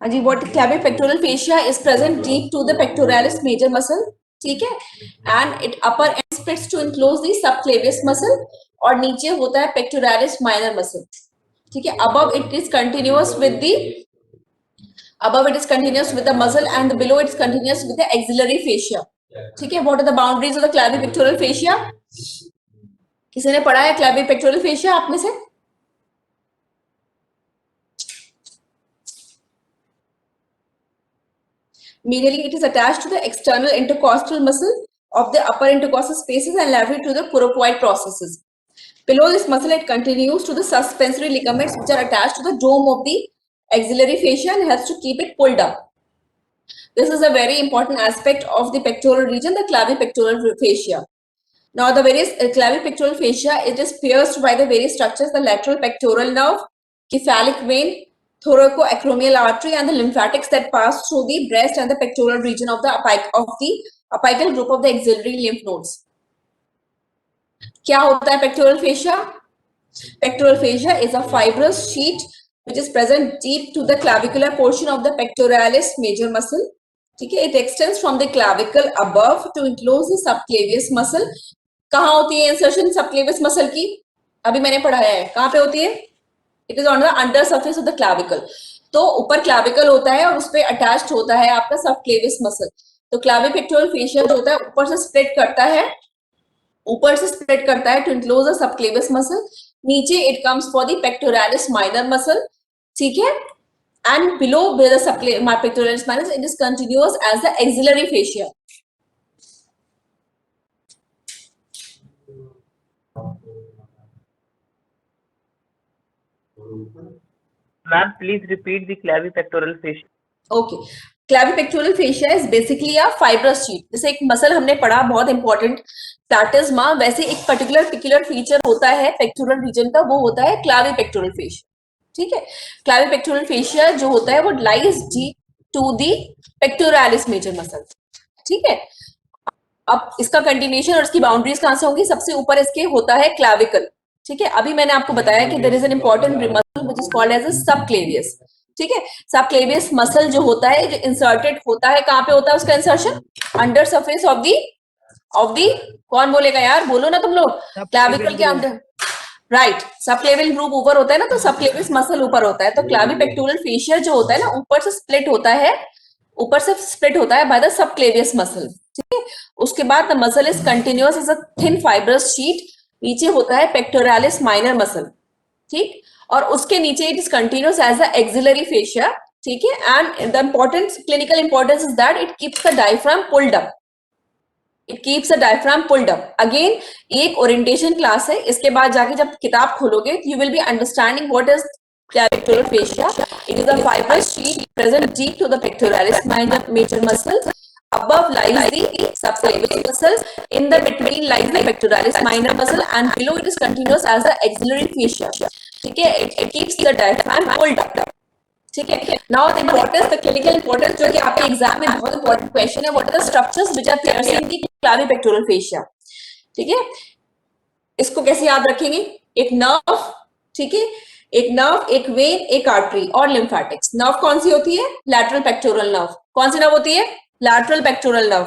Anji, what clavipectoral fascia is present deep to the pectoralis major muscle, ठीक है? And it upper end splits to enclose the subclavius muscle, और नीचे होता है pectoralis minor muscle, ठीक है? Above it is continuous with the muscle, and below it is continuous with the axillary fascia, ठीक है? What are the boundaries of the clavipectoral fascia? किसी ने पढ़ा है clavipectoral fascia आप में से? Medially, it is attached to the external intercostal muscle of the upper intercostal spaces and laterally to the coracoid processes. Below this muscle, it continues to the suspensory ligaments which are attached to the dome of the axillary fascia and helps to keep it pulled up. This is a very important aspect of the pectoral region, the clavipectoral fascia. Now, the various clavipectoral fascia, it is pierced by the various structures: the lateral pectoral nerve, cephalic vein, thoracoacromial artery, and the lymphatics that pass through the breast and the pectoral region of the apical group of the axillary lymph nodes. क्या होता है pectoral fascia? Pectoral fascia is a fibrous sheet which is present deep to the clavicular portion of the pectoralis major muscle. ठीक है? It extends from the clavicle above to enclose the subclavius muscle. कहाँ होती है insertion subclavius muscle की? अभी मैंने पढ़ाया है, कहाँ पे होती है? It is on the under surface of the clavicle. तो ऊपर क्लाविकल होता है और उस पे अटैच्ड होता है आपका सबक्लेवियस मसल। तो क्लाविपेक्टोरल फेशिया जो होता है ऊपर से स्प्रेड करता है to enclose the subclavius muscle. नीचे it comes for the pectoralis minor muscle, ठीक है? And below the pectoralis minor it is continuous as the axillary fascia. Ma'am, please repeat the clavipectoral fascia. Okay. Clavipectoral fascia is basically a fibrous sheet. जैसे एक muscle हमने पढ़ा बहुत important प्लैटिज्मा, वैसे एक particular feature होता है पेक्टोरल रीजन का, वो होता है क्लैविपेक्टोरल फेशिया. ठीक है, क्लैविपेक्टोरल फेशिया जो होता है वो lies deep to the pectoralis major muscle. ठीक है, अब इसका कंटिन्यूएशन और इसकी बाउंड्रीज कहां से होंगी? सबसे ऊपर इसके होता है क्लैविकल. ठीक है, अभी मैंने आपको बताया कि there is an important muscle which is called as a subclavius. ठीक है, सबक्लेवियस मसल जो होता है, जो इंसर्टेड होता है, कहां पे होता है उसका insertion? Under surface of the कौन बोलेगा यार, बोलो ना तुम लोग. क्लैविकल के अंदर, राइट. सबक्लेवियल ग्रुप ऊपर होता है ना, तो सबक्लेवियस मसल ऊपर होता है. तो क्लैविपेक्टोरल फेशिया जो होता है ना, ऊपर से स्प्लिट होता है बाय द सबक्लेवियस मसल. ठीक है, उसके बाद the muscle is continuous as a thin fibrous sheet. नीचे होता है पेक्टोरालिस माइनर मसल. ठीक, और उसके नीचे it is continuous as the axillary fascia. ठीक है, and the important clinical importance is that it keeps the diaphragm pulled up. It keeps the diaphragm pulled up. Again एक ओरिएंटेशन क्लास है, इसके बाद जाके जब किताब खोलोगे you will be understanding what is clavicular fascia. It is a fibrous sheet present deep to the pectoralis major muscle. Above lies the subclavian muscle. In the between lies the pectoralis minor muscle, and below it is continuous as the axillary fascia. ठीक है, it keeps the diaphragm pulled up. ठीक है, now the importance, the clinical importance जो कि आपके exam में बहुत important question है, what are the structures which are piercing the clavipectoral fascia. ठीक है, इसको कैसे याद रखेंगे? एक नर्व, ठीक है, एक नर्व, एक वेन, एक आर्टरी और लिम्फेटिक्स. नर्व कौन सी होती है? Lateral pectoral nerve. कौन सी नर्व होती है? Lateral pectoral nerve.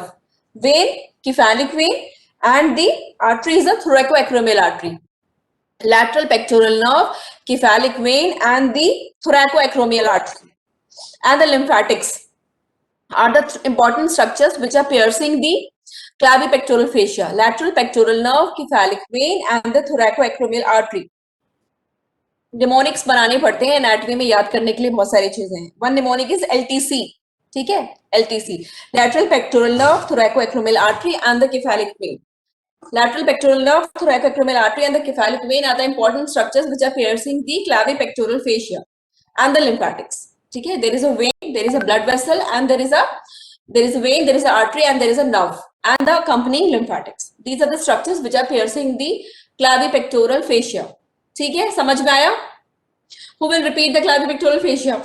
Vein, cephalic vein, and the artery is the thoracoacromial artery. Lateral pectoral nerve, cephalic vein, and the thoracoacromial artery. And the lymphatics are the important structures which are piercing the clavipectoral fascia. Lateral pectoral nerve, cephalic vein, and the thoracoacromial artery. Mnemonics बनाने पड़ते हैं anatomy में, याद करने के लिए बहुत सारी चीजें हैं. One mnemonic is LTC. ठीक है, LTC, lateral pectoral nerve, thoracoacromial artery, and the cephalic vein. Lateral pectoral nerve, thoracoacromial artery, and the cephalic vein are the important structures which are piercing the clavipectoral fascia and the lymphatics. ठीक है, there is a vein, there is a blood vessel, and there is a vein, there is an artery, and there is a nerve, and the accompanying lymphatics. These are the structures which are piercing the clavipectoral fascia. ठीक है, समझ में आया? Who will repeat the clavipectoral fascia?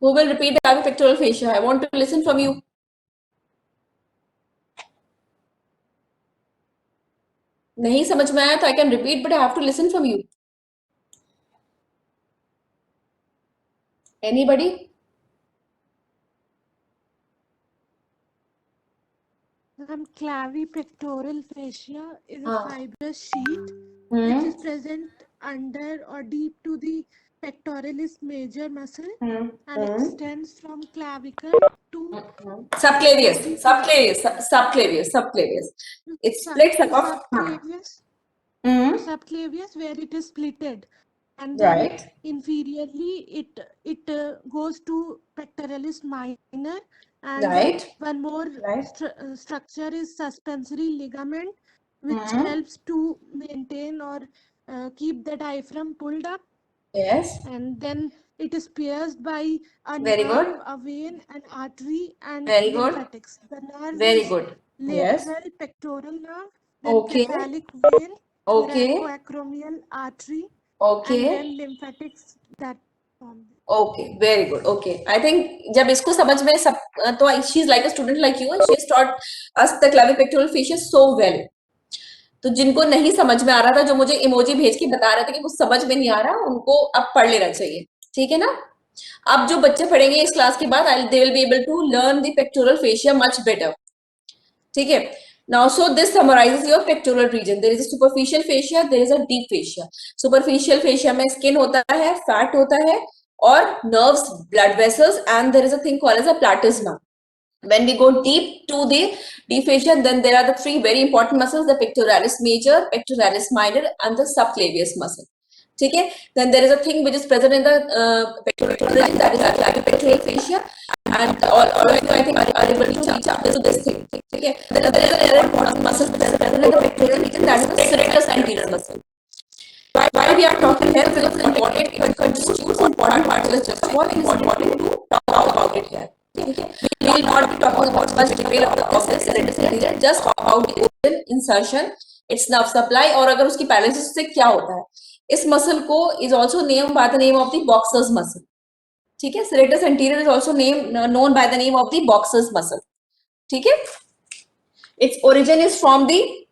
Who will repeat the clavipectoral fascia? I want to listen from you. नहीं समझ में आया तो I can repeat, but I have to listen from you. Anybody? Clavipectoral fascia is a हाँ. fibrous sheet which is present under or deep to the pectoralis major muscle and extends from clavicle to Subclavius. It splits across. subclavius where it is splitted, and Right. then inferiorly it goes to pectoralis minor, and Right. one more Right. structure is suspensory ligament which helps to maintain or keep the diaphragm pulled up, Yes. and then it is pierced by a Very nerve, good. a vein, an artery, and Very good. lymphatics. The nerve Very is good. Yes. lateral pectoral nerve, then Okay. cephalic vein, Okay. thoracoacromial artery, Okay. and then lymphatics that form. Okay, very good. Okay, I think जब इसको समझ में सब, तो she is like a student like you and she has taught us the clavipectoral fascia so well. तो जिनको नहीं समझ में आ रहा था, जो मुझे इमोजी भेज के बता रहे थे कि वो समझ में नहीं आ रहा, उनको अब पढ़ लेना चाहिए. ठीक है ना? अब जो बच्चे पढ़ेंगे इस क्लास के बाद, they will be able to learn the pectoral fascia much better. ठीक है? Now, so this summarizes your pectoral region. There is a superficial fascia, there is a deep fascia. Superficial fascia में skin होता है, fat होता है, और nerves, blood vessels, and there is a thing called as a platysma. When we go deep to the deep fascia, then there are the three very important muscles: the pectoralis major, pectoralis minor, and the subclavius muscle. ठीक है? Then there is a thing which is present in the pectoral region, that is the clavipectoral fascia. And all of you, I think, are able to reach up to this thing. Okay. Then there is another muscle present in the pectoral region, that is the serratus anterior muscle. Why we are talking here because it's important, it constitutes important part of the chest wall and it's important to talk about it here. Okay? We will not be talking about much detail of the serratus anterior, just about the origin, insertion, its nerve supply और अगर उसकी paralysis से क्या होता है. इस muscle को is also named by the name of the boxer's muscle. ठीक है, serratus anterior is also known by the name of the boxer's muscle. ठीक है, its origin is from the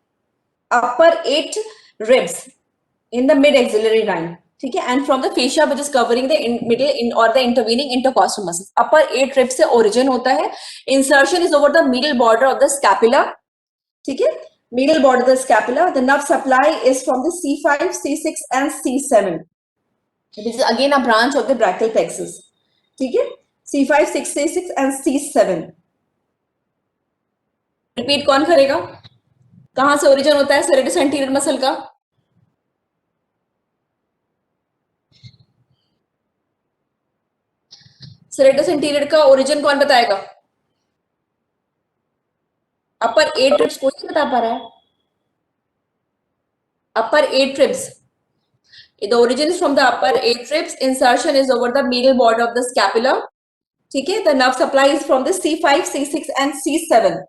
upper 8 ribs in the mid axillary line. ठीक है, and from the fascia which is covering the middle or the intervening intercostal muscles. upper 8 ribs से origin होता है. Insertion is over the middle border of the scapula. ठीक है, middle border of the scapula. The nerve supply is from the C5, C6 and C7. This is again a branch of the brachial plexus. ठीक है, C5, C6 and C7. Repeat कौन करेगा? कहां से origin होता है serratus anterior muscle का? serratus anterior का origin कौन बताएगा? upper 8 ribs कोई नहीं बता पा रहा है. upper 8 ribs. The origin is from the upper 8 ribs. Insertion is over the middle border of the scapula. ठीक है, the nerve supply is from the C5, C6 and C7.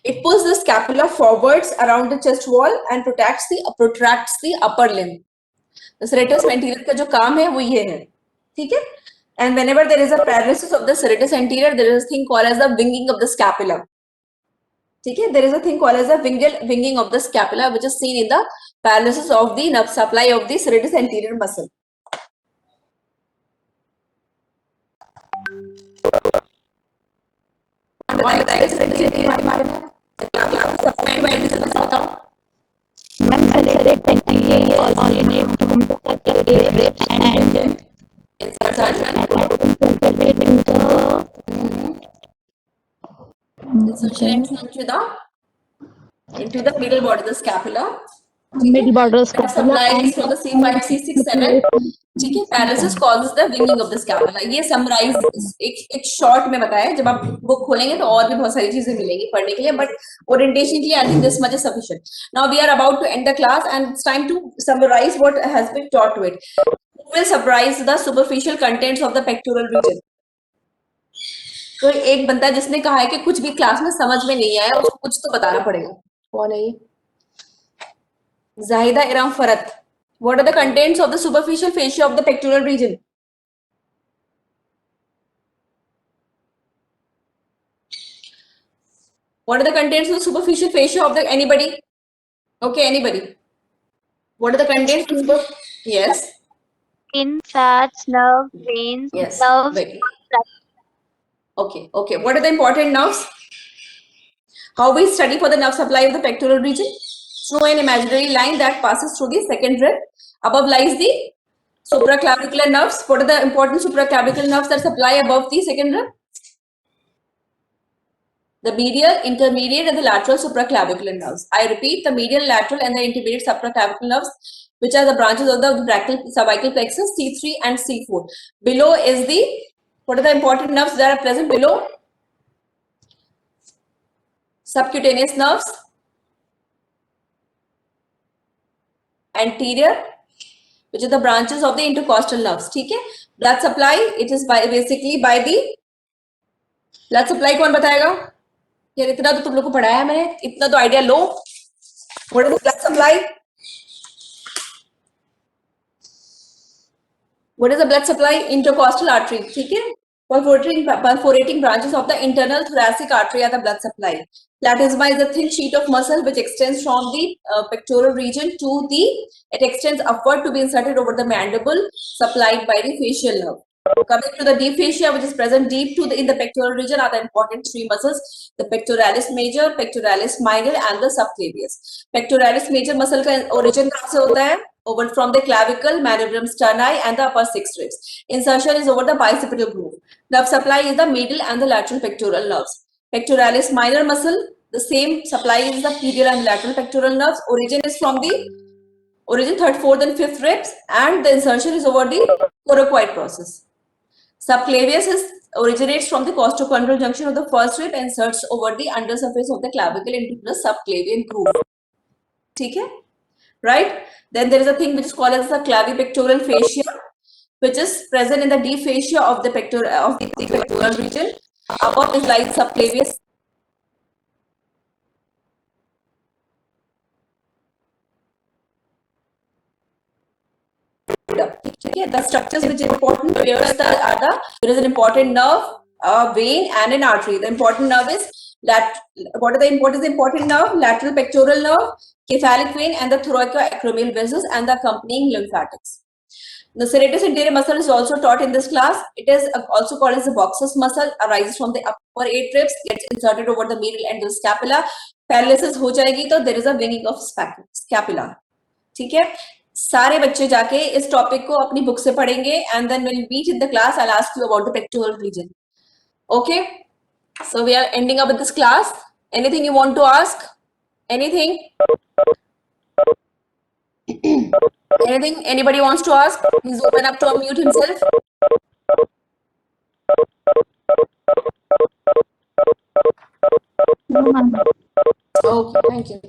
It pulls the scapula forwards around the chest wall and protracts the upper limb. The serratus anterior का जो काम है वो ये है. ठीक है, and whenever there is a paralysis of the serratus anterior, there is a thing called as the winging of the scapula. ठीक है, there is a thing called as the winging of the scapula, which is seen in the paralysis of the nerve supply of the serratus anterior muscle. Ma'am, serratus anterior originates from the upper ribs and Insertion into the middle border of the scapula. middle border of Nerve scapula supply and is from the C5, C6, 7. ठीक है, paralysis causes the winging of the scapula. ये summarize एक short में बताया. जब आप book खोलेंगे तो और भी बहुत सारी चीजें मिलेंगी पढ़ने के लिए, but orientation के लिए I think this much is sufficient. Now we are about to end the class and it's time to summarize what has been taught to it. Who will summarize the superficial contents of the pectoral region? तो एक बंदा जिसने कहा है कि कुछ भी class में समझ में नहीं आया उसको कुछ तो बताना पड़ेगा. कौन है ये? Zahida Iram Farat. What are the contents of the superficial fascia of the pectoral region? What are the contents of the superficial fascia of the anybody? Okay, anybody. What are the contents of the yes? Skin, fats, nerve, veins, Yes. nerves. Very. Okay, okay. What are the important nerves? How we study for the nerve supply of the pectoral region? Through an imaginary line that passes through the second rib. Above lies the supraclavicular nerves. What are the important supraclavicular nerves that supply above the second rib? The medial, intermediate and the lateral supraclavicular nerves. I repeat, the medial, lateral and the intermediate supraclavicular nerves, which are the branches of the brachial cervical plexus, C3 and C4. Below is the, what are the important nerves that are present below? Subcutaneous nerves. Anterior, which are the branches of the intercostal nerves. ठीक है, blood supply, it is basically by the blood supply. कौन बताएगा यार? इतना तो तुम लोग को पढ़ाया है मैंने, इतना तो idea low. What is the blood supply? What is the blood supply? Intercostal artery. ठीक है, perforating branches of the internal thoracic artery are the blood supply. Platysma is a thin sheet of muscle which extends from the pectoral region to the, it extends upward to be inserted over the mandible, supplied by the facial nerve. Coming to the deep fascia, which is present deep to in the pectoral region, are the important three muscles: the pectoralis major, pectoralis minor, and the subclavius. Pectoralis major muscle का origin कहाँ से होता है? Over from the clavicle, manubrium sterni, and the upper 6 ribs. Insertion is over the bicipital groove. Nerve supply is the medial and the lateral pectoral nerves. Pectoralis minor muscle, the same supply is the medial and lateral pectoral nerves. Origin is from the third, fourth, and fifth ribs, and the insertion is over the coracoid process. Subclavius originates from the costochondral junction of the first rib and inserts over the undersurface of the clavicle into the subclavian groove. ठीक है? right? Then there is a thing which is called as the clavipectoral fascia, which is present in the deep fascia of the pectoral region. Above is lies subclavius. Okay, the structures which are important here are there is an important nerve, a vein, and an artery. The important nerve is what is the important nerve? Lateral pectoral nerve, cephalic vein, and the thoracoacromial vessels, and the accompanying lymphatics. The serratus anterior muscle is also taught in this class. It is also called as the boxer's muscle, arises from the upper 8 ribs, gets inserted over the medial end of the scapula. Paralysis हो जाएगी तो there is a winging of scapula. ठीक है? सारे बच्चे जाके इस topic को अपनी बुक से पढ़ेंगे and then we'll meet in the class. I'll ask you about the pectoral region. Okay? So we are ending up with this class. Anything you want to ask? Anything? Anything anybody wants to ask? Please open up to unmute himself. No, ma'am. Okay, thank you.